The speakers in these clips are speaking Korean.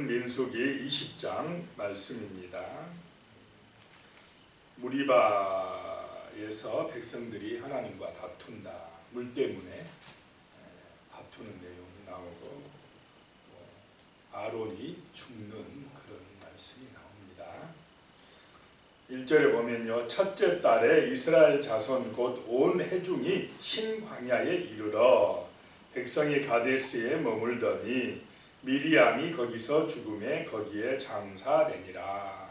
민수기 20장 말씀입니다. 무리바에서 백성들이 하나님과 다툰다. 물 때문에 다투는 내용이 나오고 아론이 죽는 그런 말씀이 나옵니다. 1절에 보면요. 첫째 달에 이스라엘 자손 곧 온 회중이 신광야에 이르러 백성이 가데스에 머물더니 미리암이 거기서 죽음에 거기에 장사되니라.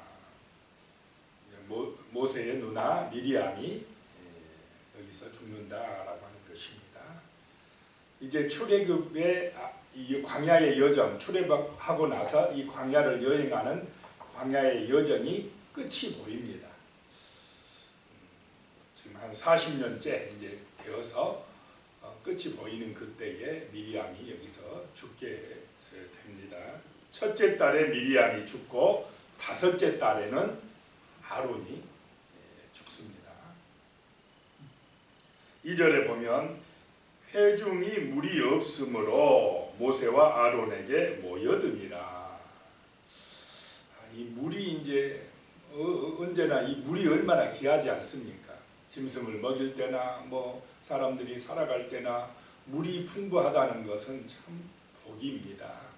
모세의 누나 미리암이 여기서 죽는다라고 하는 것입니다. 이제 출애굽의 이 광야의 여정, 출애굽하고 나서 이 광야를 여행하는 광야의 여정이 끝이 보입니다. 지금 한 40년째 이제 되어서 끝이 보이는 그때에 미리암이 여기서 죽게 됩니다. 첫째 달에 미리암이 죽고 다섯째 달에는 아론이 죽습니다. 2절에 보면 회중이 물이 없으므로 모세와 아론에게 모여드니라. 이 물이 이제 언제나 이 물이 얼마나 귀하지 않습니까? 짐승을 먹일 때나 사람들이 살아갈 때나 물이 풍부하다는 것은 참 복입니다.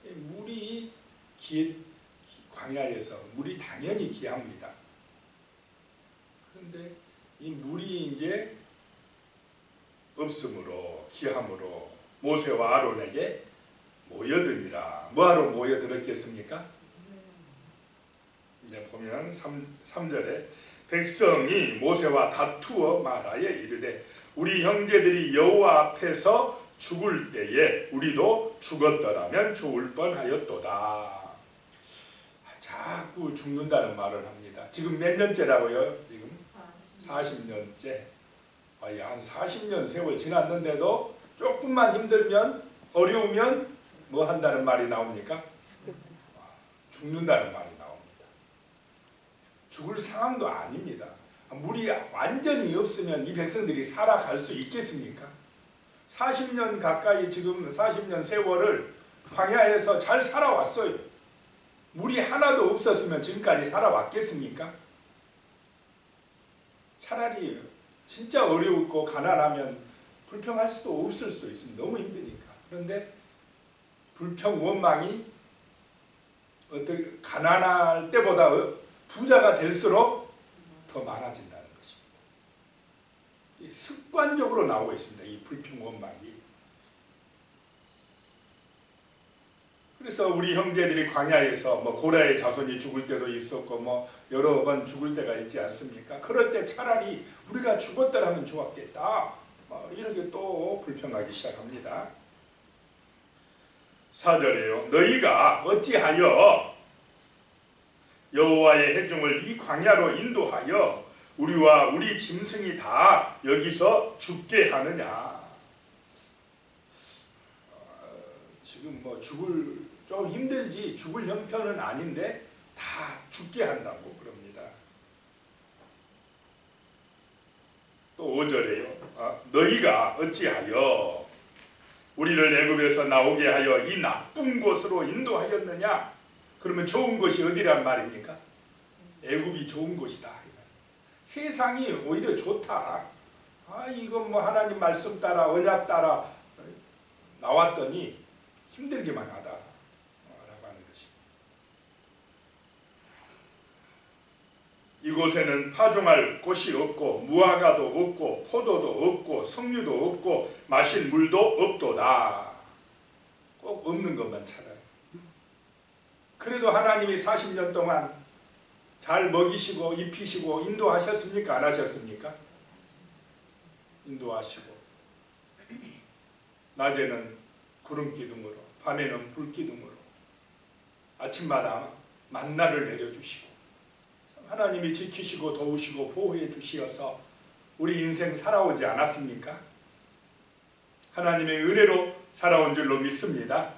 물이 광야에서 물이 당연히 귀합니다. 그런데 이 물이 이제 없으므로 귀함으로 모세와 아론에게 모여드니라. 뭐하러 모여들었겠습니까? 이제 보면 3절에 백성이 모세와 다투어 말하여 이르되 우리 형제들이 여호와 앞에서 죽을 때에 우리도 죽었더라면 좋을 뻔하였도다. 자꾸 죽는다는 말을 합니다. 지금 몇 년째라고요? 지금 40년째. 한 40년 세월 지났는데도 조금만 힘들면 어려우면 뭐 한다는 말이 나옵니까? 죽는다는 말이 나옵니다. 죽을 상황도 아닙니다. 물이 완전히 없으면 이 백성들이 살아갈 수 있겠습니까? 40년 가까이 지금 40년 세월을 광야에서 잘 살아왔어요. 물이 하나도 없었으면 지금까지 살아왔겠습니까? 차라리 진짜 어렵고 가난하면 불평할 수도 없을 수도 있습니다. 너무 힘드니까. 그런데 불평 원망이 어떻게 가난할 때보다 부자가 될수록 더 많아진다는 것입니다. 습관적으로 나오고 있습니다. 이 불평 원망이. 그래서 우리 형제들이 광야에서 고라의 자손이 죽을 때도 있었고 여러 번 죽을 때가 있지 않습니까? 그럴 때 차라리 우리가 죽었더라면 좋았겠다. 이렇게 또 불평하기 시작합니다. 4절에요. 너희가 어찌하여 여호와의 회중을 이 광야로 인도하여 우리와 우리 짐승이 다 여기서 죽게 하느냐. 지금 죽을 좀 힘들지 죽을 형편은 아닌데 다 죽게 한다고 그럽니다. 또 5절에요. 너희가 어찌하여 우리를 애굽에서 나오게 하여 이 나쁜 곳으로 인도하였느냐. 그러면 좋은 곳이 어디란 말입니까? 애굽이 좋은 곳이다. 세상이 오히려 좋다. 이건 하나님 말씀 따라 언약 따라 나왔더니 힘들기만 하다. 라고 하는 것입니다. 이곳에는 파종할 곳이 없고 무화과도 없고 포도도 없고 석류도 없고 마실 물도 없도다. 꼭 없는 것만 찾아요. 그래도 하나님이 40년 동안 잘 먹이시고 입히시고 인도하셨습니까? 안 하셨습니까? 인도하시고 낮에는 구름기둥으로 밤에는 불기둥으로 아침마다 만나를 내려주시고 하나님이 지키시고 도우시고 보호해 주시어서 우리 인생 살아오지 않았습니까? 하나님의 은혜로 살아온 줄로 믿습니다.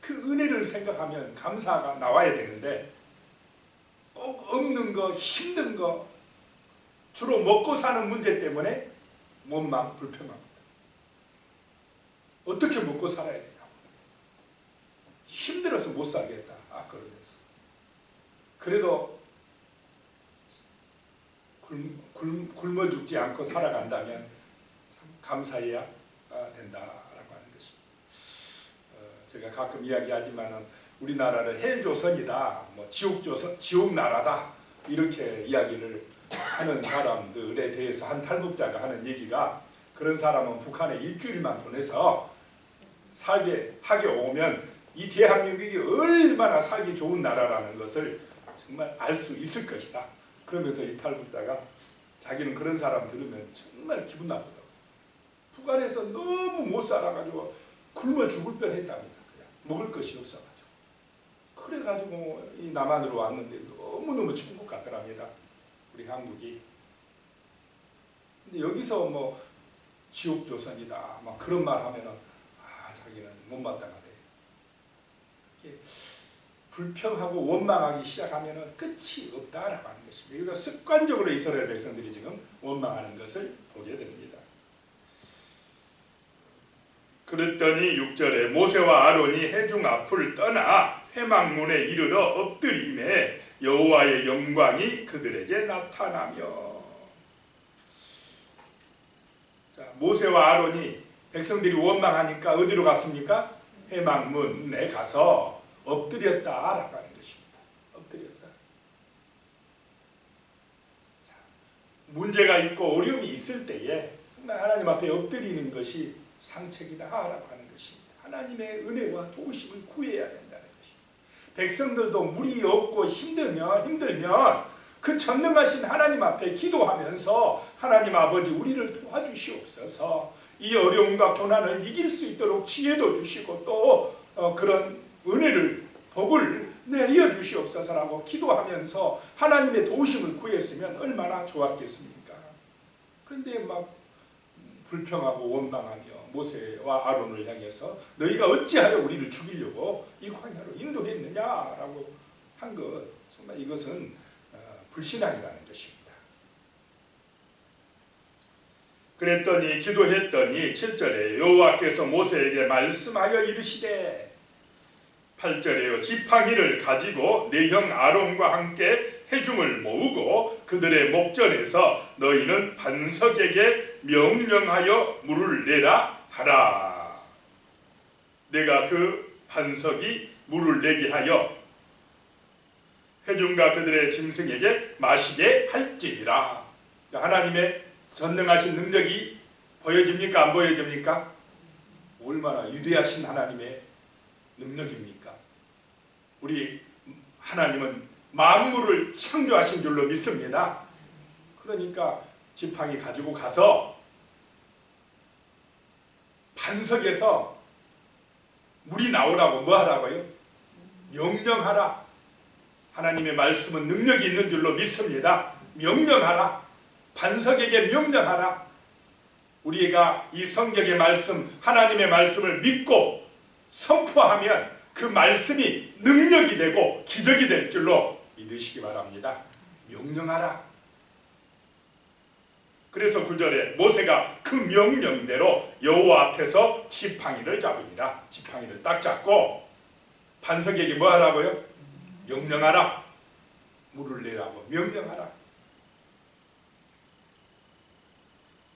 그 은혜를 생각하면 감사가 나와야 되는데 꼭 없는 거, 힘든 거, 주로 먹고 사는 문제 때문에 원망, 불평합니다. 어떻게 먹고 살아야 되냐고. 힘들어 힘들어서 못 살겠다. 그러면서 그래도 굶어 죽지 않고 살아간다면 참 감사해야 된다라고 하는 것입니다. 제가 가끔 이야기하지만은 우리나라를 헬조선이다, 뭐 지옥조선, 지옥나라다 이렇게 이야기를 하는 사람들에 대해서 한 탈북자가 하는 얘기가, 그런 사람은 북한에 일주일만 보내서 살게 하게 오면 이 대한민국이 얼마나 살기 좋은 나라라는 것을 정말 알 수 있을 것이다. 그러면서 이 탈북자가 자기는 그런 사람 들으면 정말 기분 나쁘다고. 북한에서 너무 못 살아가지고 굶어 죽을 뻔했답니다. 그냥 먹을 것이 없어가지고. 그래가지고 이 남한으로 왔는데 너무너무 천국 같더랍니다. 우리 한국이. 근데 여기서 뭐 지옥조선이다 막 그런 말 하면은 자기는 못마땅하대. 이렇게 불평하고 원망하기 시작하면은 끝이 없다라고 하는 것입니다. 그러니까 습관적으로 이스라엘 백성들이 지금 원망하는 것을 보게 됩니다. 그랬더니 6절에 모세와 아론이 회중 앞을 떠나 회막문에 이르러 엎드리매 여호와의 영광이 그들에게 나타나며. 자, 모세와 아론이 백성들이 원망하니까 어디로 갔습니까? 회막문에 가서 엎드렸다라고 하는 것입니다. 엎드렸다. 자, 문제가 있고 어려움이 있을 때에 정말 하나님 앞에 엎드리는 것이 상책이다라고 하는 것입니다. 하나님의 은혜와 도우심을 구해야 된다는 것입니다. 백성들도 물이 없고 힘들면 그 전능하신 하나님 앞에 기도하면서 하나님 아버지 우리를 도와주시옵소서, 이 어려움과 고난을 이길 수 있도록 지혜도 주시고 또 그런 은혜를 복을 내려 주시옵소서라고 기도하면서 하나님의 도우심을 구했으면 얼마나 좋았겠습니까? 그런데 막 불평하고 원망하며 모세와 아론을 향해서 너희가 어찌하여 우리를 죽이려고 이 광야로 인도했느냐라고 한 것, 정말 이것은 불신앙이라는 것입니다. 그랬더니 기도했더니 7절에 여호와께서 모세에게 말씀하여 이르시되, 8절에요 지팡이를 가지고 네 형 아론과 함께 회중을 모으고 그들의 목전에서 너희는 반석에게 명령하여 물을 내라 하라. 내가 그 반석이 물을 내게 하여 회중과 그들의 짐승에게 마시게 할지니라. 하나님의 전능하신 능력이 보여집니까? 안 보여집니까? 얼마나 위대하신 하나님의 능력입니까? 우리 하나님은 만물을 창조하신 줄로 믿습니다. 그러니까 지팡이 가지고 가서 반석에서 물이 나오라고 뭐 하라고요? 명령하라. 하나님의 말씀은 능력이 있는 줄로 믿습니다. 명령하라. 반석에게 명령하라. 우리가 이 성경의 말씀, 하나님의 말씀을 믿고 선포하면 그 말씀이 능력이 되고 기적이 될 줄로 믿으시기 바랍니다. 명령하라. 그래서 9절에 모세가 그 명령대로 여호와 앞에서 지팡이를 잡으니라. 지팡이를 딱 잡고 반석에게 뭐 하라고요? 명령하라. 물을 내라고 명령하라.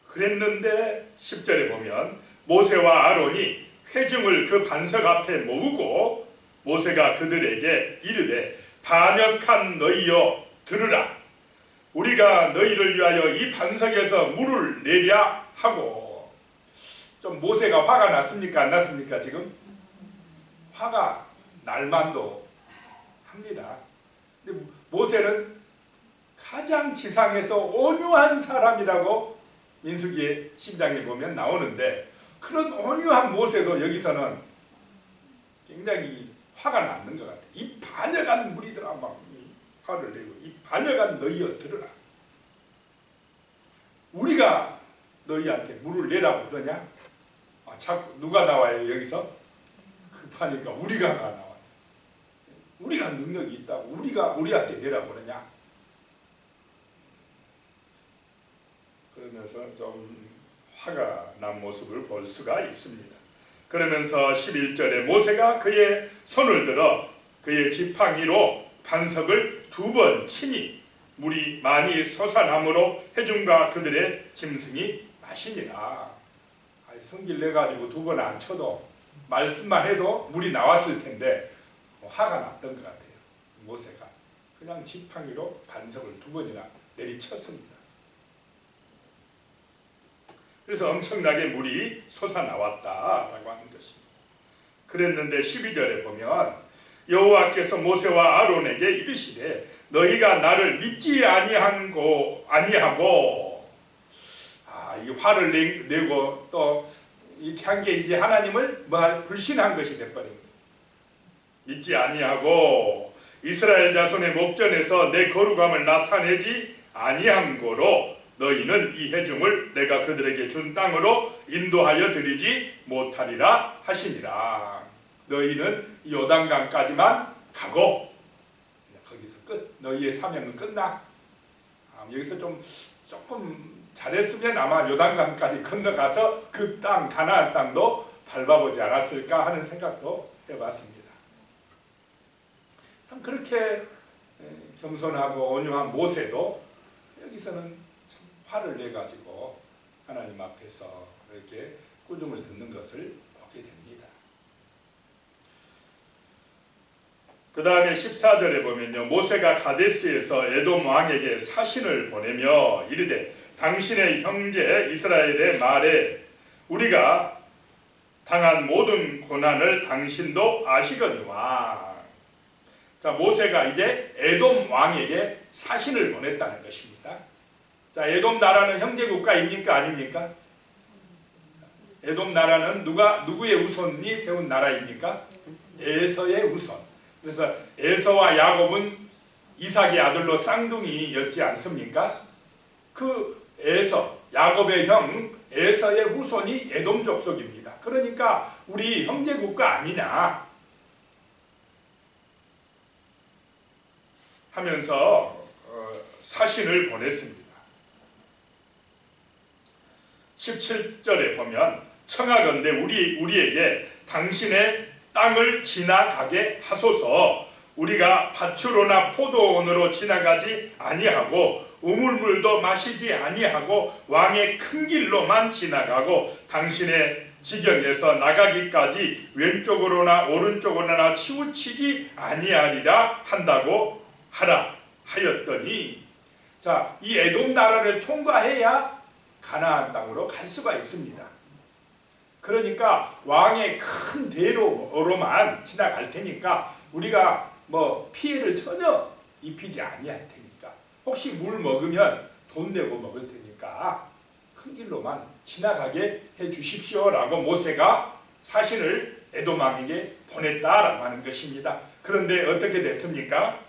그랬는데 10절에 보면 모세와 아론이 회중을 그 반석 앞에 모으고 모세가 그들에게 이르되 반역한 너희여 들으라. 우리가 너희를 위하여 이 반석에서 물을 내랴 하고. 좀 모세가 화가 났습니까? 안 났습니까? 지금 화가 날만도 합니다. 근데 모세는 가장 지상에서 온유한 사람이라고 민수기의 10장에 보면 나오는데, 그런 온유한 모세도 여기서는 굉장히 화가 났는 것 같아요. 이 반역한 무리들아 막 화를 내고, 이 반역한 너희여 들으라. 우리가 너희한테 물을 내라고 그러냐? 자꾸 누가 나와요 여기서? 급하니까 우리가 나와요. 우리가 능력이 있다고 우리가 우리한테 내라고 그러냐? 그러면서 좀 화가 난 모습을 볼 수가 있습니다. 그러면서 11절에 모세가 그의 손을 들어 그의 지팡이로 반석을 2번 치니 물이 많이 솟아나므로 회중과 그들의 짐승이 마시니라. 성길 내가지고 2번 안 쳐도 말씀만 해도 물이 나왔을 텐데 화가 났던 것 같아요. 모세가 그냥 지팡이로 반석을 2번이나 내리쳤습니다. 그래서 엄청나게 물이 솟아나왔다라고 하는 것입니다. 그랬는데 12절에 보면 여호와께서 모세와 아론에게 이르시되 너희가 나를 믿지 아니하고 이 화를 내고 또 이렇게 한 게 이제 하나님을 불신한 것이 돼버립니다. 믿지 아니하고 이스라엘 자손의 목전에서 내 거룩함을 나타내지 아니한 거로 너희는 이 회중을 내가 그들에게 준 땅으로 인도하여 드리지 못하리라 하시니라. 너희는 요단강까지만 가고 거기서 끝. 너희의 사명은 끝나. 여기서 조금 잘했으면 아마 요단강까지 건너가서 그 땅 가나안 땅도 밟아보지 않았을까 하는 생각도 해봤습니다. 참 그렇게 겸손하고 온유한 모세도 여기서는 참 화를 내가지고 하나님 앞에서 이렇게 꾸중을 듣는 것을 보게 됩니다. 그 다음에 14절에 보면요, 모세가 가데스에서 에돔 왕에게 사신을 보내며 이르되 당신의 형제 이스라엘의 말에 우리가 당한 모든 고난을 당신도 아시거니와. 자, 모세가 이제 에돔 왕에게 사신을 보냈다는 것입니다. 자, 에돔 나라는 형제 국가입니까 아닙니까? 에돔 나라는 누구의 후손이 세운 나라입니까? 에서의 후손. 그래서 에서와 야곱은 이삭의 아들로 쌍둥이였지 않습니까? 그 에서, 야곱의 형 에서의 후손이 에돔 족속입니다. 그러니까 우리 형제 국가 아니냐 하면서 사신을 보냈습니다. 17절에 보면 청하건대 우리에게 당신의 땅을 지나가게 하소서. 우리가 밭으로나 포도원으로 지나가지 아니하고 우물물도 마시지 아니하고 왕의 큰 길로만 지나가고 당신의 지경에서 나가기까지 왼쪽으로나 오른쪽으로나 치우치지 아니하리라 한다고 하라 하였더니, 자, 이 에돔 나라를 통과해야 가나안 땅으로 갈 수가 있습니다. 그러니까 왕의 큰 대로로만 지나갈 테니까 우리가 피해를 전혀 입히지 아니할 테니까, 혹시 물 먹으면 돈 내고 먹을 테니까 큰 길로만 지나가게 해 주십시오라고 모세가 사신을 에돔 왕에게 보냈다라고 하는 것입니다. 그런데 어떻게 됐습니까?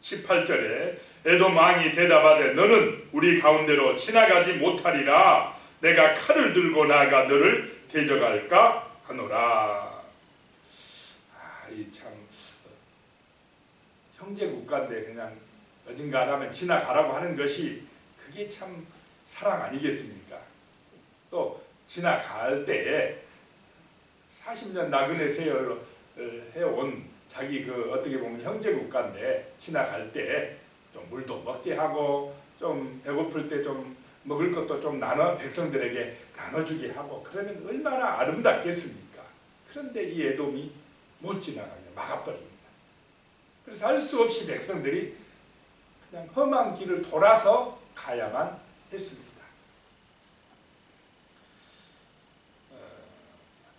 18절에 에돔 왕이 대답하되 너는 우리 가운데로 지나가지 못하리라. 내가 칼을 들고 나아가 너를 대적할까 하노라. 이 참 형제 국가인데 그냥 어딘가라면 지나가라고 하는 것이 그게 참 사랑 아니겠습니까? 또 지나갈 때에 40년 나그네 세월을 해온 자기 어떻게 보면 형제 국가인데 지나갈 때 좀 물도 먹게 하고 좀 배고플 때 좀 먹을 것도 좀 백성들에게 나눠주게 하고 그러면 얼마나 아름답겠습니까? 그런데 이 에돔이 못 지나가게 막아버립니다. 그래서 할 수 없이 백성들이 그냥 험한 길을 돌아서 가야만 했습니다.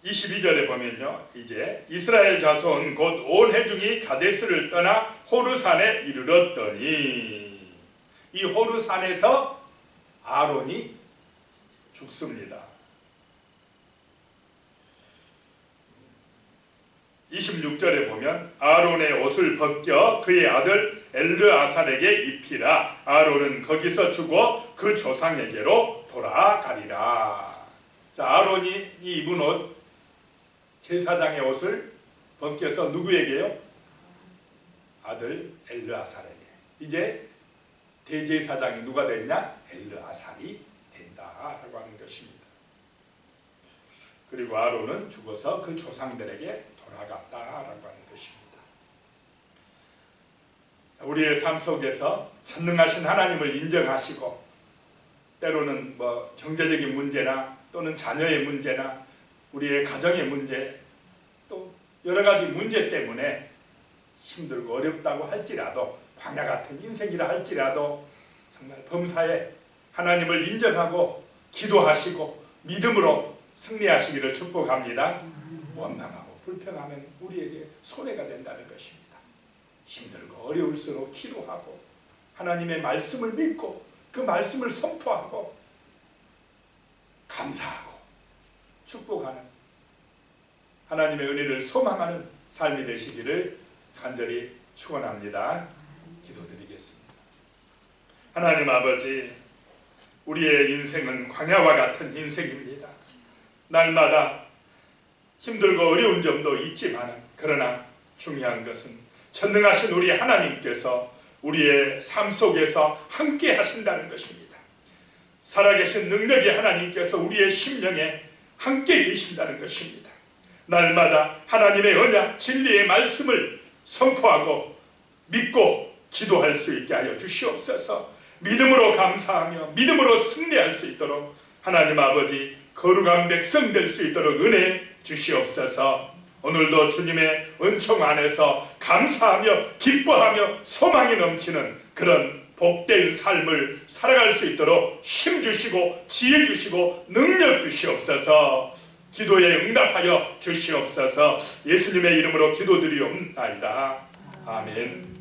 22절에 보면요, 이제 이스라엘 자손 곧 온 회중이 가데스를 떠나 호르산에 이르렀더니 이 호르산에서 아론이 죽습니다. 26절에 보면 아론의 옷을 벗겨 그의 아들 엘르아살에게 입히라. 아론은 거기서 죽어 그 조상에게로 돌아가리라. 자, 아론이 입은 옷, 제사장의 옷을 벗겨서 누구에게요? 아들 엘르아살에게. 이제 대제사장이 누가 됐냐? 엘르아살이 된다라고 하는 것입니다. 그리고 아론은 죽어서 그 조상들에게 돌아갔다라고 하는 것입니다. 우리의 삶 속에서 전능하신 하나님을 인정하시고 때로는 경제적인 문제나 또는 자녀의 문제나 우리의 가정의 문제 또 여러 가지 문제 때문에 힘들고 어렵다고 할지라도 광야 같은 인생이라 할지라도 정말 범사에 하나님을 인정하고 기도하시고 믿음으로 승리하시기를 축복합니다. 원망하고 불평하면 우리에게 손해가 된다는 것입니다. 힘들고 어려울수록 기도하고 하나님의 말씀을 믿고 그 말씀을 선포하고 감사하고 축복하는 하나님의 은혜를 소망하는 삶이 되시기를 간절히 축원합니다. 기도드리겠습니다. 하나님 아버지, 우리의 인생은 광야와 같은 인생입니다. 날마다 힘들고 어려운 점도 있지만 그러나 중요한 것은 전능하신 우리 하나님께서 우리의 삶 속에서 함께 하신다는 것입니다. 살아계신 능력의 하나님께서 우리의 심령에 함께 계신다는 것입니다. 날마다 하나님의 언약, 진리의 말씀을 선포하고 믿고 기도할 수 있게 하여 주시옵소서. 믿음으로 감사하며 믿음으로 승리할 수 있도록 하나님 아버지 거룩한 백성 될 수 있도록 은혜 주시옵소서. 오늘도 주님의 은총 안에서 감사하며 기뻐하며 소망이 넘치는 그런 복된 삶을 살아갈 수 있도록 힘 주시고 지혜 주시고 능력 주시옵소서. 기도에 응답하여 주시옵소서. 예수님의 이름으로 기도드리옵나이다. 아멘.